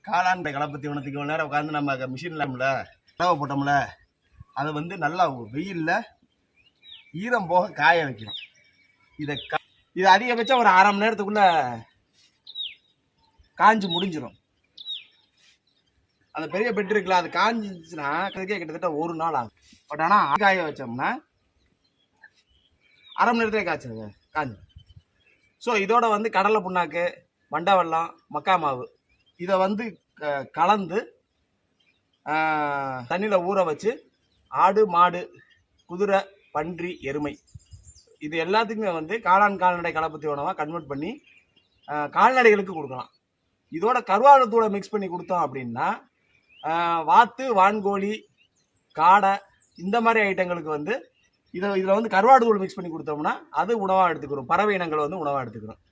காளான் கலப்பத்தி உணத்துக்கு இவ்வளோ நேரம் உட்காந்து நம்ம மிஷின்லாம்ல கலவை போட்டோம்ல அதை வந்து நல்லா வெயிலில் ஈரம் போக காய வைக்கணும். இது அதிகபட்சம் ஒரு அரை மணி நேரத்துக்குள்ள காஞ்சி முடிஞ்சிடும். அந்த பெரிய பெட் இருக்குல்ல, அது காஞ்சிச்சுன்னா கிட்டத்தட்ட ஒரு நாள் ஆகும். பட் ஆனால் காய வச்சோம்னா அரை மணி நேரத்திலே காஞ்சி. ஸோ இதோட வந்து கடலை புண்ணாக்கு, மண்டை வெல்லம், மக்கா மாவு இதை வந்து கலந்து தண்ணியில் ஊற வச்சு ஆடு, மாடு, குதிரை, பன்றி, எருமை இது எல்லாத்துக்குமே வந்து கால்நடை கலப்பத்தி உணவாக கன்வெர்ட் பண்ணி கால்நடைகளுக்கு கொடுக்கலாம். இதோட கருவாடு மிக்ஸ் பண்ணி கொடுத்தோம் அப்படின்னா வாத்து, வான்கோழி, காடை இந்த மாதிரி ஐட்டங்களுக்கு வந்து இதில் வந்து கருவாடு தூள் மிக்ஸ் பண்ணி கொடுத்தோம்னா அது உணவாக எடுத்துக்கிறோம். பறவை இனங்கள் வந்து உணவாக எடுத்துக்கிறோம்.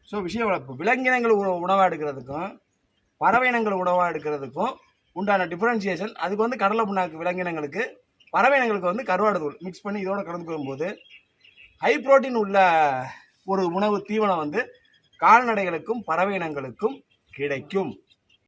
ஸோ விஷய வளர்ப்பு விலங்கினங்கள் உணவாக எடுக்கிறதுக்கும் பறவை இனங்கள் உணவாக எடுக்கிறதுக்கும் உண்டான டிஃப்ரென்சியேஷன். அதுக்கு வந்து கடலை புண்ணாக்கு விலங்கினங்களுக்கு, பறவை இனங்களுக்கு வந்து கருவாடு தூள் மிக்ஸ் பண்ணி இதோட கலந்து போகும்போது ஹை புரோட்டீன் உள்ள ஒரு உணவு தீவனம் வந்து கால்நடைகளுக்கும் பறவை இனங்களுக்கும் கிடைக்கும்.